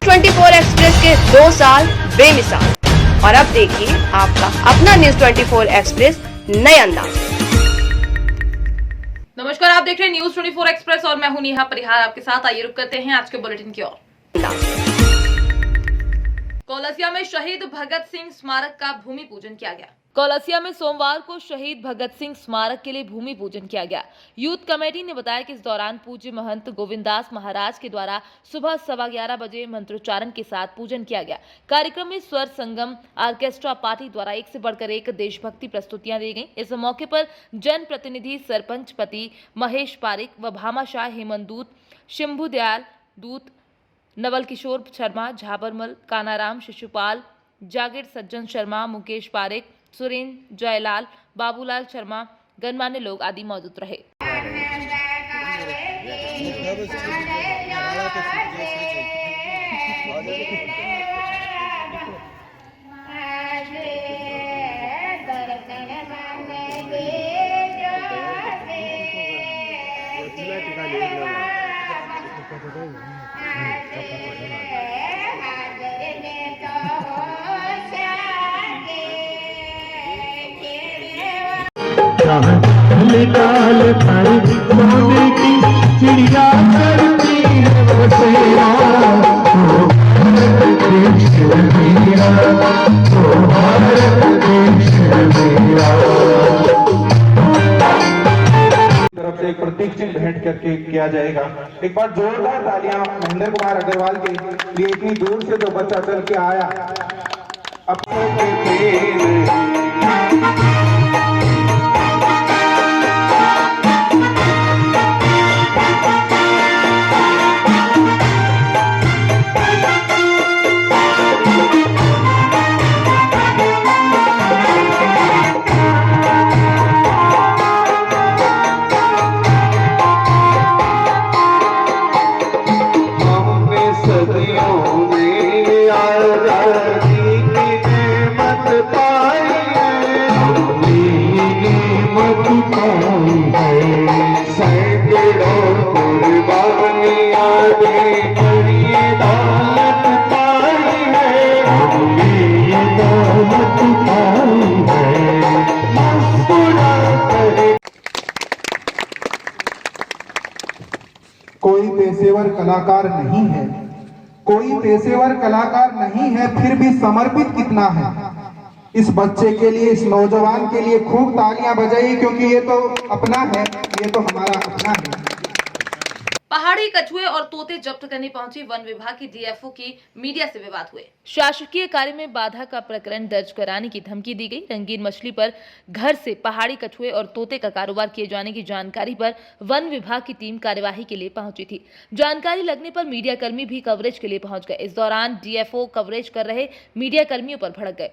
24 express के 2 साल बेमिसाल। और अब देखिए आपका अपना न्यूज 24 एक्सप्रेस नए अंदाज। नमस्कार, आप देख रहे हैं न्यूज 24 एक्सप्रेस और मैं हूं नेहा परिहार आपके साथ। आइए रुक करते हैं आज के बुलेटिन की ओर। कोलसिया में शहीद भगत सिंह स्मारक का भूमि पूजन किया गया। कोलसिया में सोमवार को शहीद भगत सिंह स्मारक के लिए भूमि पूजन किया गया। यूथ कमेटी ने बताया कि इस दौरान पूज्य महंत गोविंदास महाराज के द्वारा सुबह 11:15 बजे मंत्रोच्चारण के साथ पूजन किया गया। कार्यक्रम में स्वर संगम ऑर्केस्ट्रा पार्टी द्वारा एक से बढ़कर एक देशभक्ति प्रस्तुतियां दी गई। इस मौके पर जन प्रतिनिधि सरपंच पति महेश पारिक व भामाशाह हेमंत शंभु दयाल दूत, नवल किशोर शर्मा, झाबरमल, कानाराम शिशुपाल, जागीर सज्जन शर्मा, मुकेश पारेख, सुरेंद्र जयलाल, बाबूलाल शर्मा, गणमान्य लोग आदि मौजूद रहे। निकाल पर सोने की चिड़िया करती है बसेरा, ओ देश मेरा, ओ भारत देश मेरा। तरफ से एक प्रतीक चिन्ह भेंट करके किया जाएगा। एक बार जोरदार तालियां महेंद्र कुमार अग्रवाल के लिए। इतनी दूर से जो बच्चा चल के आया अपनों के प्रेम। कोई पेशेवर कलाकार नहीं है, कोई पेशेवर कलाकार नहीं है, फिर भी समर्पित कितना है। इस बच्चे के लिए, इस नौजवान के लिए खूब तालियां बजाइए, क्योंकि ये तो अपना है, ये तो हमारा अपना है। पहाड़ी कछुए और तोते जब्त करने पहुंची वन विभाग की डीएफओ की मीडिया से विवाद हुए। शासकीय कार्य में बाधा का प्रकरण दर्ज कराने की धमकी दी गई। रंगीन मछली पर घर से पहाड़ी कछुए और तोते का कारोबार किए जाने की जानकारी पर वन विभाग की टीम कार्यवाही के लिए पहुंची थी। जानकारी लगने पर मीडिया कर्मी भी कवरेज के लिए पहुंच गए। इस दौरान डीएफओ कवरेज कर रहे मीडिया कर्मियों पर भड़क गए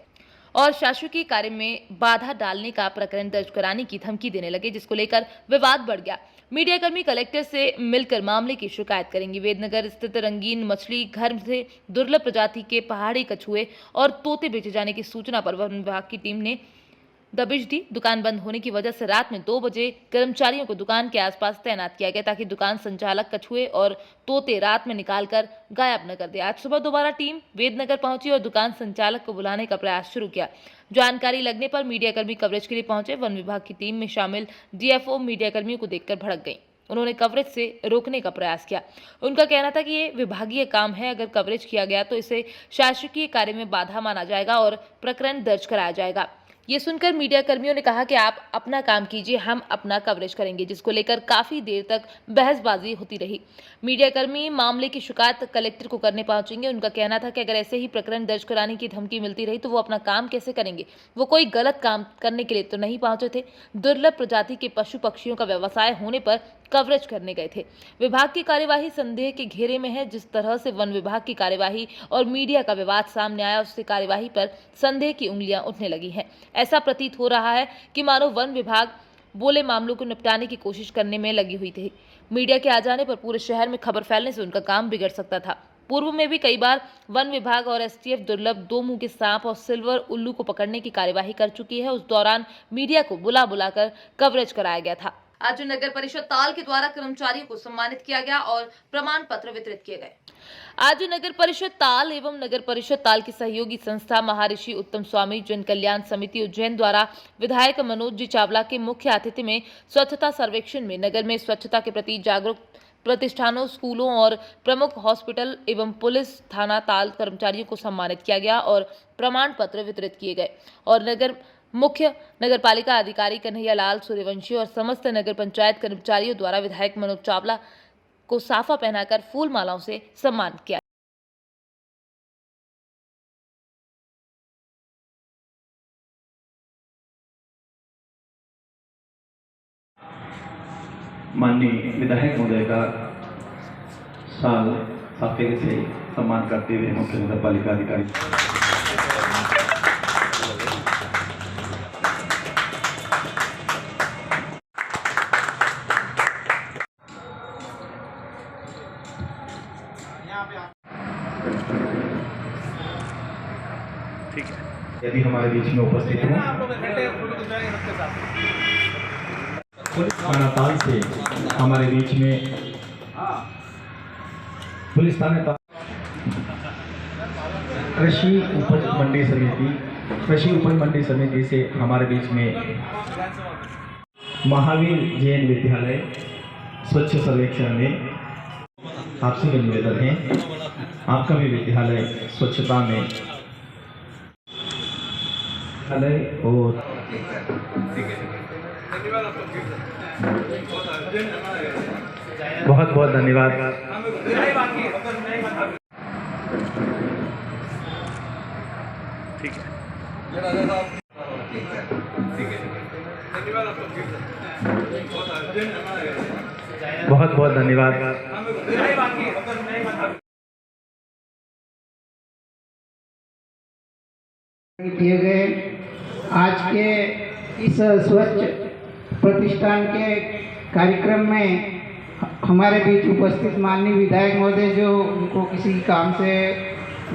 और शासकीय कार्य में बाधा डालने का प्रकरण दर्ज कराने की धमकी देने लगे, जिसको लेकर विवाद बढ़ गया। मीडिया कर्मी कलेक्टर से मिलकर मामले की शिकायत करेंगे। वेदनगर स्थित रंगीन मछली घर से दुर्लभ प्रजाति के पहाड़ी कछुए और तोते बेचे जाने की सूचना पर वन विभाग की टीम ने दबिश दी। दुकान बंद होने की वजह से रात में 2 बजे कर्मचारियों को दुकान के आसपास तैनात किया गया, ताकि दुकान संचालक कछुए और तोते रात में निकालकर गायब न कर दे। आज सुबह दोबारा टीम वेदनगर पहुंची और दुकान संचालक को बुलाने का प्रयास शुरू किया। जानकारी लगने पर मीडियाकर्मी कवरेज के लिए पहुंचे। वन विभाग की टीम में शामिल डीएफओ मीडियाकर्मियों को देखकर भड़क गई। उन्होंने कवरेज से रोकने का प्रयास किया। उनका कहना था कि ये विभागीय काम है, अगर कवरेज किया गया तो इसे शासकीय कार्य में बाधा माना जाएगा और प्रकरण दर्ज कराया जाएगा। ये सुनकर मीडिया कर्मियों ने कहा कि आप अपना काम कीजिए, हम अपना कवरेज करेंगे, जिसको लेकर काफी देर तक बहसबाजी होती रही। मीडिया कर्मी मामले की शिकायत कलेक्टर को करने पहुंचेंगे। उनका कहना था कि अगर ऐसे ही प्रकरण दर्ज कराने की धमकी मिलती रही तो वो अपना काम कैसे करेंगे। वो कोई गलत काम करने के लिए तो नहीं पहुंचे थे, दुर्लभ प्रजाति के पशु पक्षियों का व्यवसाय होने पर कवरेज करने गए थे। विभाग की कार्यवाही संदेह के घेरे में है। जिस तरह से वन विभाग की कार्यवाही और मीडिया का विवाद सामने आया, उससे कार्यवाही पर संदेह की उंगलियां उठने लगी हैं। ऐसा प्रतीत हो रहा है कि मानो वन विभाग बोले मामलों को निपटाने की कोशिश करने में लगी हुई थी। मीडिया के आ जाने पर पूरे शहर में खबर फैलने से उनका काम बिगड़ सकता था। पूर्व में भी कई बार वन विभाग और एसटीएफ दुर्लभ 2 मुंह के सांप और सिल्वर उल्लू को पकड़ने की कार्यवाही कर चुकी है। उस दौरान मीडिया को बुलाकर कवरेज कराया गया था। आज नगर परिषद ताल के द्वारा कर्मचारियों को सम्मानित किया गया और प्रमाण पत्र वितरित किए गए। आज नगर परिषद ताल एवं नगर परिषद ताल की सहयोगी संस्था महर्षि उत्तम स्वामी जन कल्याण समिति उज्जैन द्वारा विधायक मनोज जी चावला के मुख्य आतिथ्य में स्वच्छता सर्वेक्षण में नगर में स्वच्छता के प्रति जागरूक प्रतिष्ठानों, स्कूलों और प्रमुख हॉस्पिटल एवं पुलिस थाना ताल कर्मचारियों को सम्मानित किया गया और प्रमाण पत्र वितरित किए गए और मुख्य नगरपालिका अधिकारी कन्हैया लाल सूर्यवंशी और समस्त नगर पंचायत कर्मचारियों द्वारा विधायक मनोज चावला को साफा पहनाकर फूल मालाओं से सम्मान किया। माननीय विधायक महोदय का साल साफे से सम्मान करते हुए मुख्य नगरपालिका अधिकारी ठीक है, यदि हमारे बीच में उपस्थित हैं पुलिस थाना ताल से हमारे बीच में पुलिस थाना ताल कृषि उपज मंडी समिति से हमारे बीच में महावीर जैन विद्यालय स्वच्छ सर्वेक्षण में आपसे भी निवेदन है, आपका भी विद्यालय स्वच्छता में और बहुत बहुत धन्यवाद। ठीक है, बहुत बहुत धन्यवाद। किए गए आज के इस स्वच्छ प्रतिष्ठान के कार्यक्रम में हमारे बीच उपस्थित माननीय विधायक महोदय, जो उनको किसी काम से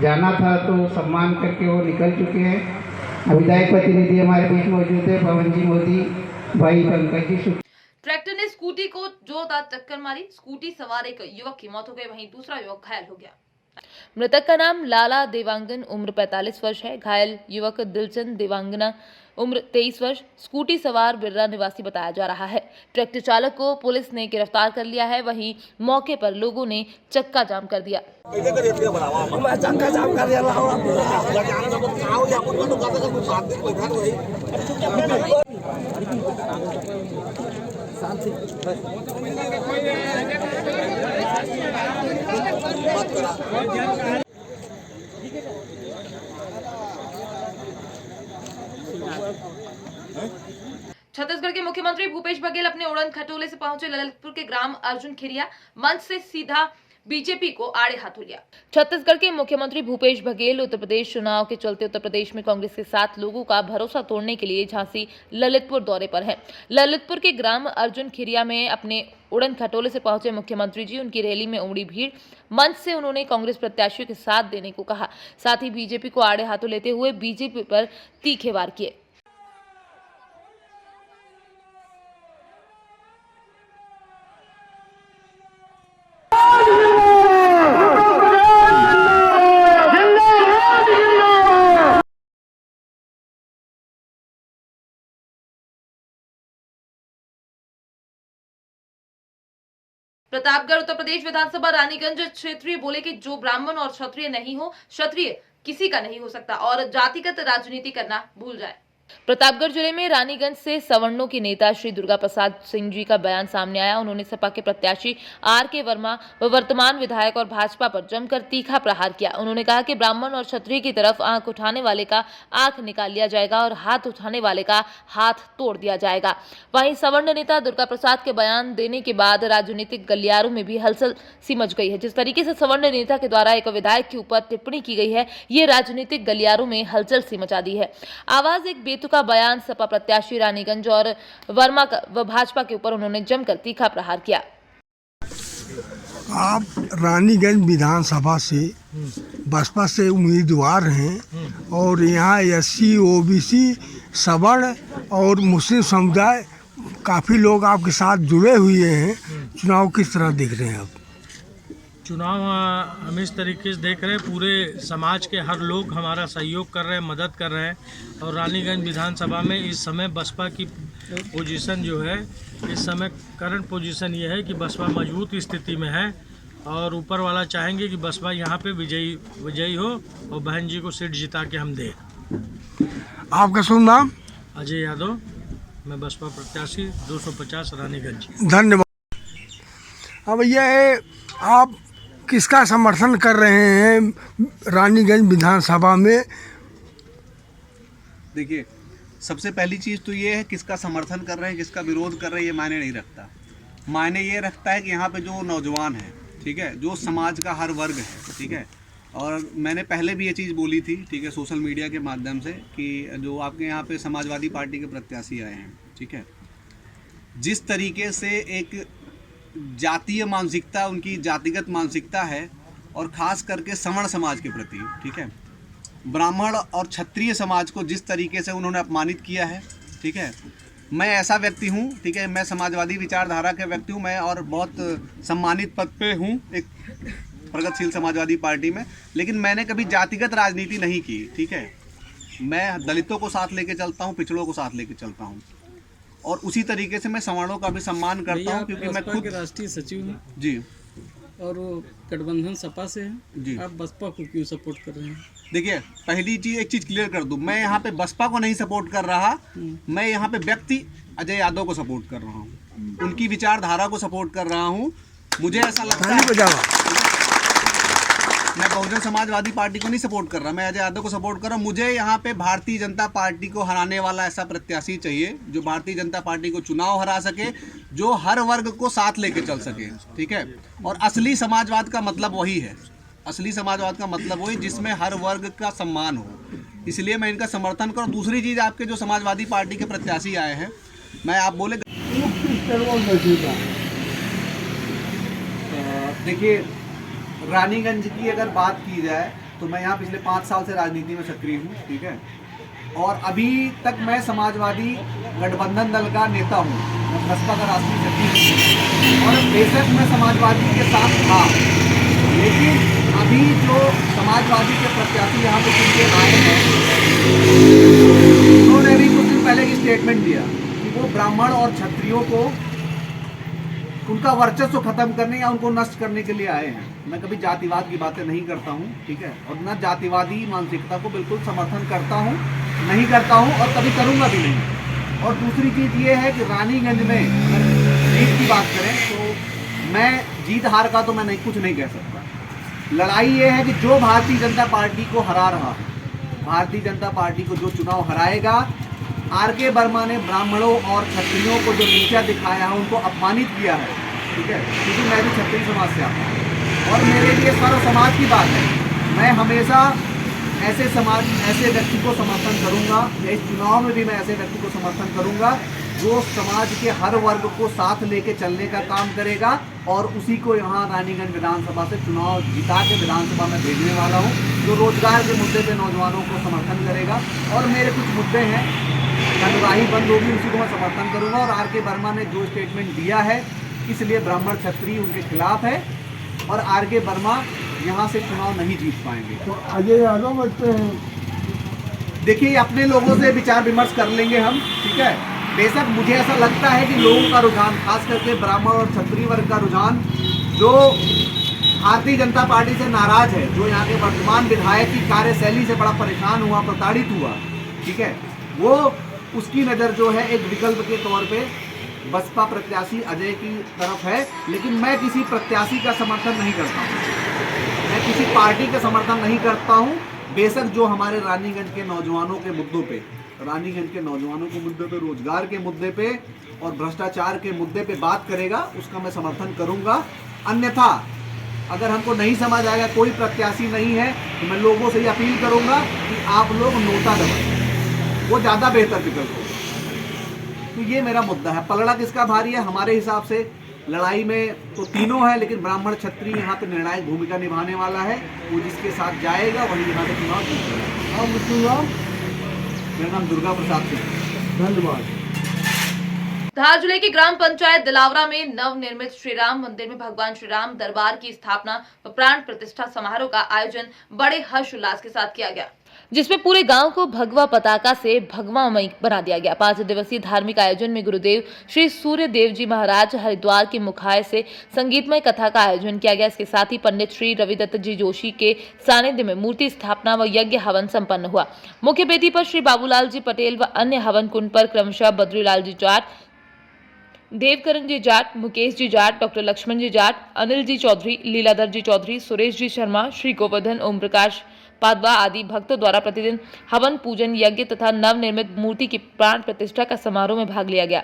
जाना था तो सम्मान करके वो निकल चुके हैं। विधायक प्रतिनिधि हमारे बीच मौजूद है, पवन जी मोदी, भाई पंकज जी। ट्रैक्टर ने स्कूटी को जोरदार टक्कर मारी, स्कूटी सवार एक युवक की मौत हो गई, वहीं दूसरा युवक घायल हो गया। मृतक का नाम लाला देवांगन उम्र 45 वर्ष है। घायल युवक दिलचंद देवांगना उम्र 23 वर्ष स्कूटी सवार बिर्रा निवासी बताया जा रहा है। ट्रैक्टर चालक को पुलिस ने गिरफ्तार कर लिया है, वहीं मौके पर लोगों ने चक्का जाम कर दिया। छत्तीसगढ़ के मुख्यमंत्री भूपेश बघेल अपने उड़न खटोले से पहुंचे ललितपुर के ग्राम अर्जुन खिरिया, मंच से सीधा बीजेपी को आड़े हाथों लिया। छत्तीसगढ़ के मुख्यमंत्री भूपेश बघेल उत्तर प्रदेश चुनाव के चलते उत्तर प्रदेश में कांग्रेस के साथ लोगों का भरोसा तोड़ने के लिए झांसी ललितपुर दौरे पर हैं। ललितपुर के ग्राम अर्जुन खिरिया में अपने उड़न खटोले से पहुंचे मुख्यमंत्री जी, उनकी रैली में उमड़ी भीड़, मंच से उन्होंने कांग्रेस प्रत्याशियों के साथ देने को कहा, साथ ही बीजेपी को आड़े हाथों लेते हुए बीजेपी पर तीखे वार किए। प्रतापगढ़ उत्तर प्रदेश विधानसभा रानीगंज क्षेत्रीय बोले कि जो ब्राह्मण और क्षत्रिय नहीं हो, क्षत्रिय किसी का नहीं हो सकता और जातिगत राजनीति करना भूल जाए। प्रतापगढ़ जिले में रानीगंज से सवर्णों के नेता श्री दुर्गा प्रसाद सिंह जी का बयान सामने आया। उन्होंने सपा के प्रत्याशी आर.के. वर्मा व वर्तमान विधायक और भाजपा पर जमकर तीखा प्रहार किया। उन्होंने कहा कि ब्राह्मण और क्षत्रिय की तरफ आंख उठाने वाले का आंख निकाल लिया जाएगा और हाथ उठाने वाले का हाथ तोड़ दिया जाएगा। वहीं सवर्ण नेता दुर्गा प्रसाद के बयान देने के बाद राजनीतिक गलियारों में भी हलचल सी मच गई है। जिस तरीके से सवर्ण नेता के द्वारा एक विधायक के ऊपर टिप्पणी की गई है, ये राजनीतिक गलियारों में हलचल सी मचा दी है। आवाज एक का बयान सपा प्रत्याशी रानीगंज और वर्मा व भाजपा के ऊपर उन्होंने जमकर तीखा प्रहार किया। आप रानीगंज विधानसभा से बसपा से उम्मीदवार हैं और यहाँ एससी, ओबीसी, सवर्ण और मुस्लिम समुदाय काफ़ी लोग आपके साथ जुड़े हुए हैं, चुनाव किस तरह देख रहे हैं आप? चुनाव हम इस तरीके से देख रहे हैं, पूरे समाज के हर लोग हमारा सहयोग कर रहे हैं, मदद कर रहे हैं। और रानीगंज विधानसभा में इस समय बसपा की पोजीशन जो है, इस समय करंट पोजीशन ये है कि बसपा मजबूत स्थिति में है और ऊपर वाला चाहेंगे कि बसपा यहाँ पे विजयी हो और बहन जी को सीट जिता के हम दें। आपका शुभ नाम? अजय यादव, मैं बसपा प्रत्याशी 250 रानीगंज। धन्यवाद। अब यह आप किसका समर्थन कर रहे हैं रानीगंज विधानसभा में? देखिए, सबसे पहली चीज़ तो ये है किसका समर्थन कर रहे हैं, किसका विरोध कर रहे हैं, ये मायने नहीं रखता। मायने ये रखता है कि यहाँ पे जो नौजवान है, ठीक है, जो समाज का हर वर्ग है, ठीक है। और मैंने पहले भी ये चीज़ बोली थी, ठीक है, सोशल मीडिया के माध्यम से, कि जो आपके यहाँ पे समाजवादी पार्टी के प्रत्याशी आए हैं, ठीक है, जिस तरीके से एक जातीय मानसिकता, उनकी जातिगत मानसिकता है, और ख़ास करके सवर्ण समाज के प्रति, ठीक है, ब्राह्मण और क्षत्रिय समाज को जिस तरीके से उन्होंने अपमानित किया है, ठीक है। मैं ऐसा व्यक्ति हूँ, ठीक है, मैं समाजवादी विचारधारा के व्यक्ति हूँ मैं, और बहुत सम्मानित पद पे हूँ एक प्रगतिशील समाजवादी पार्टी में, लेकिन मैंने कभी जातिगत राजनीति नहीं की, ठीक है। मैं दलितों को साथ लेके चलता हूँ, पिछड़ों को साथ लेके चलता हूँ, और उसी तरीके से मैं सवर्णों का भी सम्मान करता हूँ, क्योंकि मैं खुद राष्ट्रीय सचिव हैं जी, और वो गठबंधन सपा से हैं जी। आप बसपा को क्यों सपोर्ट कर रहे हैं? देखिए, पहली चीज़, एक चीज़ क्लियर कर दूं, मैं यहाँ पे बसपा को नहीं सपोर्ट कर रहा, मैं यहाँ पे व्यक्ति अजय यादव को सपोर्ट कर रहा हूँ, उनकी विचारधारा को सपोर्ट कर रहा हूँ। मुझे ऐसा लगता है, मैं बहुजन समाजवादी पार्टी को नहीं सपोर्ट कर रहा, मैं अजय यादव को सपोर्ट कर रहा हूँ। मुझे यहाँ पे भारतीय जनता पार्टी को हराने वाला ऐसा प्रत्याशी चाहिए जो भारतीय जनता पार्टी को चुनाव हरा सके, जो हर वर्ग को साथ लेके चल सके, ठीक है। और असली समाजवाद का मतलब वही है, असली समाजवाद का मतलब वही जिसमें हर वर्ग का सम्मान हो, इसलिए मैं इनका समर्थन करूँ। दूसरी चीज़, आपके जो समाजवादी पार्टी के प्रत्याशी आए हैं, मैं आप बोले, देखिए, रानीगंज की अगर बात की जाए तो मैं यहाँ पिछले 5 साल से राजनीति में सक्रिय हूँ, ठीक है, और अभी तक मैं समाजवादी गठबंधन दल का नेता हूँ, मैं बसपा का राष्ट्रीय सचिव हूँ, और बेशक मैं समाजवादी के साथ था, लेकिन अभी जो समाजवादी के प्रत्याशी यहाँ पे चुन के आए हैं, उन्होंने भी कुछ दिन पहले की स्टेटमेंट दिया कि वो ब्राह्मण और क्षत्रियों को उनका वर्चस्व खत्म करने या उनको नष्ट करने के लिए आए हैं। मैं कभी जातिवाद की बातें नहीं करता हूँ, ठीक है, और ना जातिवादी मानसिकता को बिल्कुल समर्थन करता हूँ, नहीं करता हूँ और कभी करूँगा भी नहीं। और दूसरी चीज़ ये है कि रानीगंज में अगर जीत की बात करें तो मैं जीत हार का तो मैं नहीं कुछ नहीं कह सकता। लड़ाई ये है कि जो भारतीय जनता पार्टी को हरा रहा है, भारतीय जनता पार्टी को जो चुनाव हराएगा, आर.के. वर्मा ने ब्राह्मणों और क्षत्रियों को जो नीचा दिखाया है, उनको अपमानित किया है, ठीक है, क्योंकि मैं भी क्षत्रिय समाज से आता हूँ और मेरे लिए सर्व समाज की बात है। मैं हमेशा ऐसे समाज, ऐसे व्यक्ति को समर्थन करूँगा, इस चुनाव में भी मैं ऐसे व्यक्ति को समर्थन करूँगा जो समाज के हर वर्ग को साथ लेके चलने का काम करेगा, और उसी को यहाँ रानीगंज विधानसभा से चुनाव जिता के विधानसभा में भेजने वाला हूँ, जो रोजगार के मुद्दे पे नौजवानों को समर्थन करेगा। और मेरे कुछ मुद्दे हैं, धनराही बंद होगी, उसी को मैं समर्थन करूँगा। और आर.के. वर्मा ने जो स्टेटमेंट दिया है, इसलिए ब्राह्मण क्षत्रिय उनके खिलाफ है और आर.के. वर्मा यहाँ से चुनाव नहीं जीत पाएंगे। तो अजय यादव बनते हैं। देखिए, अपने लोगों से विचार विमर्श कर लेंगे हम, ठीक है। बेशक मुझे ऐसा लगता है कि लोगों का रुझान, खास करके ब्राह्मण और क्षत्रिय वर्ग का रुझान, जो भारतीय जनता पार्टी से नाराज है, जो यहाँ के वर्तमान विधायक की कार्यशैली से बड़ा परेशान हुआ, प्रताड़ित हुआ, ठीक है, वो उसकी नज़र जो है एक विकल्प के तौर पे बसपा प्रत्याशी अजय की तरफ है। लेकिन मैं किसी प्रत्याशी का समर्थन नहीं करता हूँ, मैं किसी पार्टी का समर्थन नहीं करता हूँ। बेशक जो हमारे रानीगंज के नौजवानों के मुद्दों पे, रानीगंज के नौजवानों के मुद्दे पे, रोजगार के मुद्दे पे और भ्रष्टाचार के मुद्दे पे बात करेगा, उसका मैं समर्थन करूँगा। अन्यथा अगर हमको नहीं समझ आएगा, कोई प्रत्याशी नहीं है, तो मैं लोगों से ये अपील करूँगा कि आप लोग नोटा दबाएं, वो ज़्यादा बेहतर विकल्प होगा। तो ये मेरा मुद्दा है। पलड़ा किसका भारी है? हमारे हिसाब से लड़ाई में तो तीनों है, लेकिन ब्राह्मण क्षत्रिय यहाँ पे निर्णायक भूमिका निभाने वाला है। वो जिसके साथ जाएगा वही यहाँ पे चुनाव जीतेगा। अब चुनाव, मेरा नाम दुर्गा प्रसाद सिंह। धन्यवाद। धार जिले की ग्राम पंचायत दिलावरा में नवनिर्मित श्री राम मंदिर में भगवान श्री राम दरबार की स्थापना व प्राण प्रतिष्ठा समारोह का आयोजन बड़े हर्षोल्लास के साथ किया गया, जिसमें पूरे गांव को भगवा पताका से भगवामय बना दिया गया। 5 दिवसीय धार्मिक आयोजन में गुरुदेव श्री सूर्यदेव जी महाराज हरिद्वार के मुखाय से संगीतमय कथा का आयोजन किया गया। इसके साथ ही पंडित श्री रविदत्त जी जोशी के सानिध्य में मूर्ति स्थापना व यज्ञ हवन संपन्न हुआ। मुख्य वेदी पर श्री बाबूलाल जी पटेल व अन्य हवन कुंड पर क्रमशः बद्रीलाल जी जाट, देवकरण जी जाट, मुकेश जी जाट, डॉक्टर लक्ष्मण जी जाट, अनिल जी चौधरी, लीलाधर जी चौधरी, सुरेश जी शर्मा, श्री गोवर्धन, ओम प्रकाश पादवा आदि भक्तों द्वारा प्रतिदिन हवन पूजन यज्ञ तथा नवनिर्मित मूर्ति की प्राण प्रतिष्ठा का समारोह में भाग लिया गया।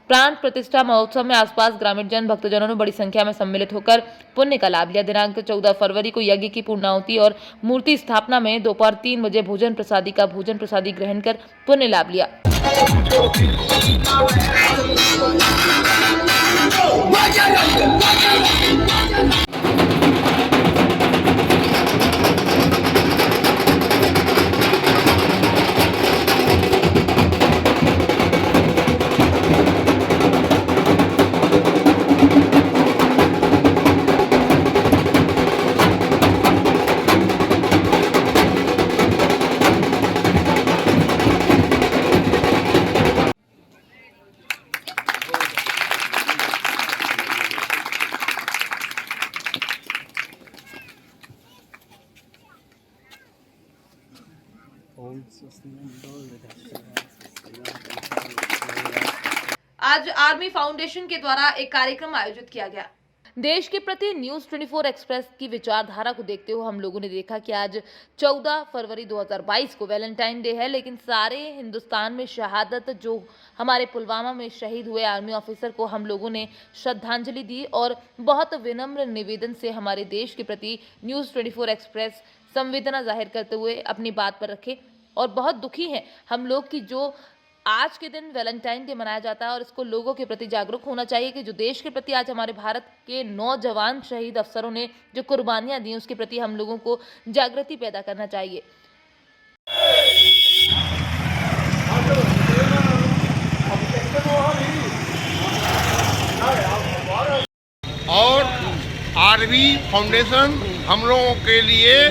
प्राण प्रतिष्ठा महोत्सव में आसपास ग्रामीण जन भक्तजनों ने बड़ी संख्या में सम्मिलित होकर पुण्य का लाभ लिया। दिनांक 14 फरवरी को यज्ञ की पूर्णाहुति और मूर्ति स्थापना में दोपहर 3 बजे भोजन प्रसादी ग्रहण कर पुण्य लाभ लिया। आज आर्मी फाउंडेशन के द्वारा एक कार्यक्रम आयोजित किया गया। देश के प्रति न्यूज 24 एक्सप्रेस की विचारधारा को देखते हुए हम लोगों ने देखा कि आज 14 फरवरी 2022 को वैलेंटाइन डे है, लेकिन सारे हिंदुस्तान में शहादत जो हमारे पुलवामा में शहीद हुए आर्मी ऑफिसर को हम लोगों ने श्रद्धांजलि दी और बहुत विनम्र निवेदन से हमारे देश के प्रति न्यूज 24 एक्सप्रेस संवेदना जाहिर करते हुए अपनी बात पर रखे और बहुत दुखी हैं हम लोग कि जो आज के दिन वैलेंटाइन डे मनाया जाता है और इसको लोगों के प्रति जागरूक होना चाहिए कि जो देश के प्रति आज हमारे भारत के नौजवान शहीद अफसरों ने जो कुर्बानियां दी उसके प्रति हम लोगों को जागृति पैदा करना चाहिए। और आर्मी फाउंडेशन हम लोगों के लिए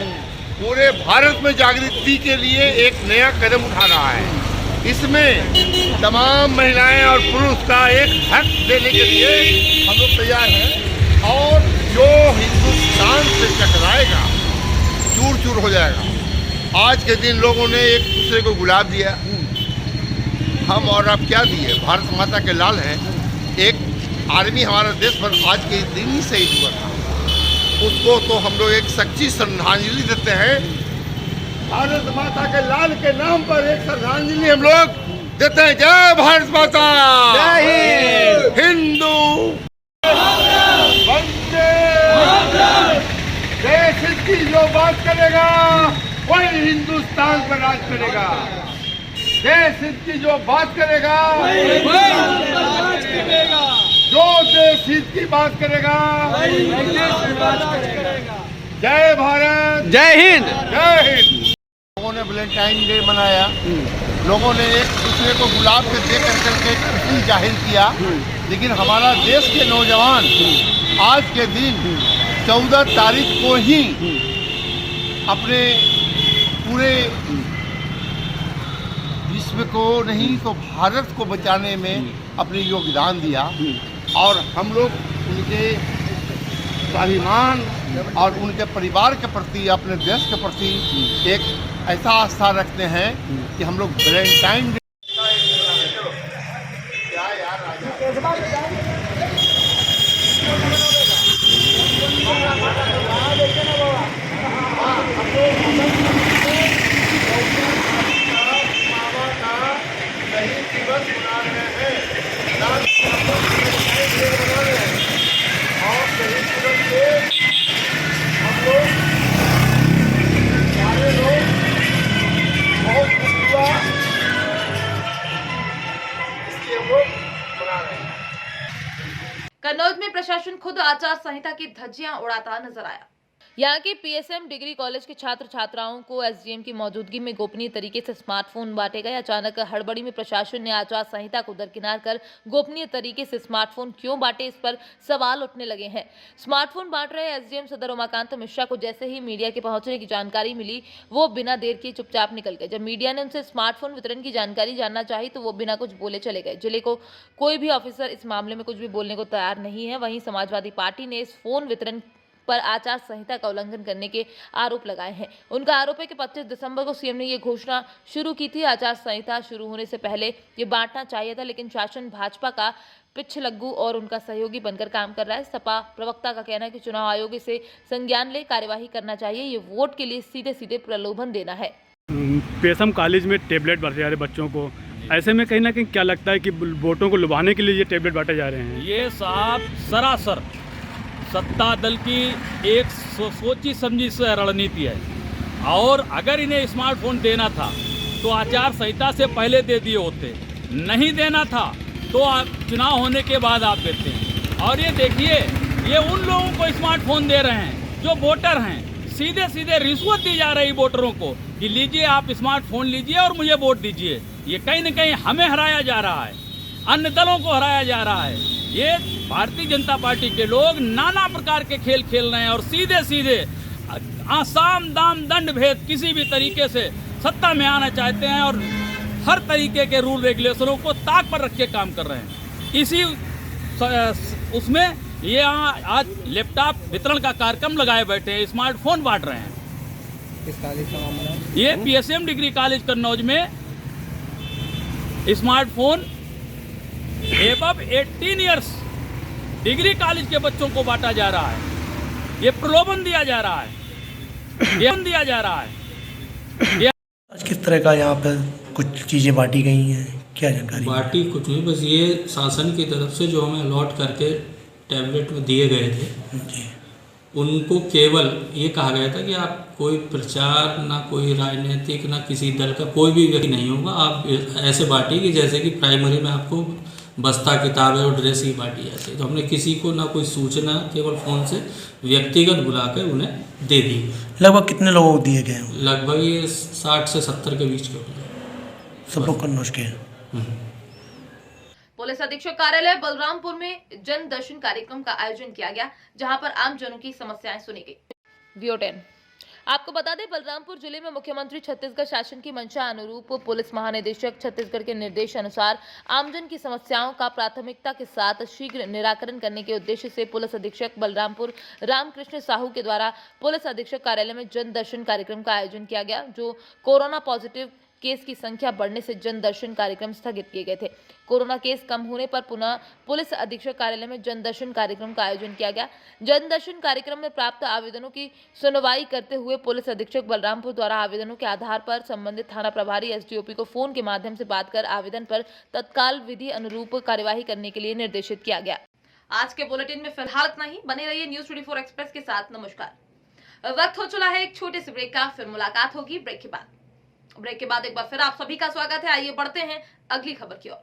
पूरे भारत में जागृति के लिए एक नया कदम उठा रहा है। इसमें तमाम महिलाएं और पुरुष का एक हक देने के लिए हम लोग तैयार हैं और जो हिंदुस्तान से टकराएगा चूर चूर हो जाएगा। आज के दिन लोगों ने एक दूसरे को गुलाब दिया, हम और आप क्या दिए, भारत माता के लाल हैं। एक आर्मी हमारा देश पर आज के दिन ही शहीद हुआ था, उसको तो हम लोग एक सच्ची श्रद्धांजलि देते हैं। भारत माता के लाल के नाम पर एक श्रद्धांजलि हम लोग देते हैं। जय भारत माता, जय हिंदू वंदे। देश की जो बात करेगा वही हिंदुस्तान पर राज करेगा। देश की जो बात करेगा जो देश हित की बात करेगा। जय भारत, जय हिंद, जय हिंद। लोगों ने वैलेंटाइन डे मनाया, लोगों ने एक दूसरे को गुलाब के दे करके खुशी जाहिर किया, लेकिन हमारा देश के नौजवान आज के दिन 14 तारीख को ही अपने पूरे विश्व को नहीं तो भारत को बचाने में अपने योगदान दिया और हम लोग उनके स्वाभिमान और उनके परिवार के प्रति, अपने देश के प्रति एक ऐसा आस्था रखते हैं कि हम लोग वैलेंटाइन डे कन्नौज में प्रशासन खुद आचार संहिता की धज्जियां उड़ाता नजर आया। यहाँ के पीएसएम डिग्री कॉलेज के छात्र छात्राओं को एसडीएम की मौजूदगी में गोपनीय तरीके से स्मार्टफोन बांटे गए। अचानक हड़बड़ी में प्रशासन ने आचार संहिता को दरकिनार कर गोपनीय तरीके से स्मार्टफोन क्यों बांटे, इस पर सवाल उठने लगे हैं। स्मार्टफोन बांट रहे एसडीएम सदर उमाकांत मिश्रा को जैसे ही मीडिया के पहुंचने की जानकारी मिली, वो बिना देर किए चुपचाप निकल गए। जब मीडिया ने उनसे स्मार्टफोन वितरण की जानकारी जानना चाही तो वो बिना कुछ बोले चले गए। जिले को कोई भी ऑफिसर इस मामले में कुछ भी बोलने को तैयार नहीं है। वहीं समाजवादी पार्टी ने इस फोन वितरण पर आचार संहिता का उल्लंघन करने के आरोप लगाए हैं। उनका आरोप है कि 25 दिसंबर को सीएम ने ये घोषणा शुरू की थी। आचार संहिता शुरू होने से पहले ये बांटना चाहिए था, लेकिन शासन भाजपा का पिछलग्गू और उनका सहयोगी बनकर काम कर रहा है। सपा प्रवक्ता का कहना है कि चुनाव आयोग इसे संज्ञान ले कार्यवाही करना चाहिए। ये वोट के लिए सीधे सीधे प्रलोभन देना है। पीएसएम कॉलेज में टेबलेट बांटे जा रहे बच्चों को, ऐसे में कहीं ना कहीं क्या लगता है कि वोटों को लुभाने के लिए ये टेबलेट बांटे जा रहे हैं? ये साफ सरासर सत्ता दल की एक सोची समझी से रणनीति है। और अगर इन्हें स्मार्टफोन देना था तो आचार संहिता से पहले दे दिए होते, नहीं देना था तो आप चुनाव होने के बाद आप देते हैं। और ये देखिए, ये उन लोगों को स्मार्टफोन दे रहे हैं जो वोटर हैं। सीधे सीधे रिश्वत दी जा रही वोटरों को कि लीजिए आप स्मार्टफोन लीजिए और मुझे वोट दीजिए। ये कहीं न कहीं हमें हराया जा रहा है, अन्य दलों को हराया जा रहा है। ये भारतीय जनता पार्टी के लोग नाना प्रकार के खेल खेल रहे हैं और सीधे सीधे आसाम दाम दंड भेद किसी भी तरीके से सत्ता में आना चाहते हैं और हर तरीके के रूल रेगुलेशनों को ताक पर रख के काम कर रहे हैं। इसी उसमें ये आज लैपटॉप वितरण का कार्यक्रम लगाए बैठे हैं, स्मार्टफोन बांट रहे हैं। इस कॉलेज का मामला ये पीएसएम डिग्री कॉलेज कन्नौज में smartphone above 18 years degree college के बच्चों को बांटा जा रहा है। ये प्रलोभन दिया जा रहा है, ये दिया जा रहा है। आज किस तरह का यहाँ पर कुछ चीज़ें बांटी गई हैं, क्या जानकारी? बांटी कुछ नहीं, बस ये शासन की तरफ से जो हमें अलॉट करके टैबलेट दिए गए थे जी, उनको केवल ये कहा गया था कि आप कोई प्रचार ना कोई राजनीतिक ना किसी दल का कोई भी व्यक्ति नहीं होगा, आप ऐसे बांटिए कि जैसे कि प्राइमरी में आपको बस्ता किताबें और ड्रेस ही बांटी जाती है। तो हमने किसी को ना कोई सूचना, केवल फ़ोन से व्यक्तिगत बुलाकर उन्हें दे दी। लगभग कितने लोगों को दिए गए? लगभग ये 60 से 70 के बीच के होंगे। सब लोग कन्नौज के हैं। पुलिस अधीक्षक कार्यालय बलरामपुर में जन दर्शन कार्यक्रम का आयोजन किया गया, जहां पर आम जनों की समस्याएं सुनी गई। वीडियो 10 आपको बता दें, बलरामपुर जिले में मुख्यमंत्री छत्तीसगढ़ शासन की मंशा अनुरूप पुलिस महानिदेशक छत्तीसगढ़ के निर्देश अनुसार आमजन की समस्याओं का प्राथमिकता के साथ शीघ्र निराकरण करने के उद्देश्य से पुलिस अधीक्षक बलरामपुर रामकृष्ण साहू के द्वारा पुलिस अधीक्षक कार्यालय में जन दर्शन कार्यक्रम का आयोजन किया गया। जो कोरोना पॉजिटिव केस की संख्या बढ़ने से जन दर्शन कार्यक्रम स्थगित किए गए थे। कोरोना केस कम होने पर पुनः पुलिस अधीक्षक कार्यालय में जन दर्शन कार्यक्रम का आयोजन किया गया। जन दर्शन कार्यक्रम में प्राप्त आवेदनों की सुनवाई करते हुए पुलिस अधीक्षक बलरामपुर द्वारा आवेदनों के आधार पर संबंधित थाना प्रभारी एसडीओपी को फोन के माध्यम से बात कर आवेदन पर तत्काल विधि अनुरूप कार्यवाही करने के लिए निर्देशित किया गया। आज के बुलेटिन में फिलहाल इतना ही। बने रहिए न्यूज 24 एक्सप्रेस के साथ। नमस्कार। वक्त हो चला है एक छोटे से ब्रेक का, फिर मुलाकात होगी ब्रेक के बाद। ब्रेक के बाद एक बार फिर आप सभी का स्वागत है। आइए बढ़ते हैं अगली खबर की ओर।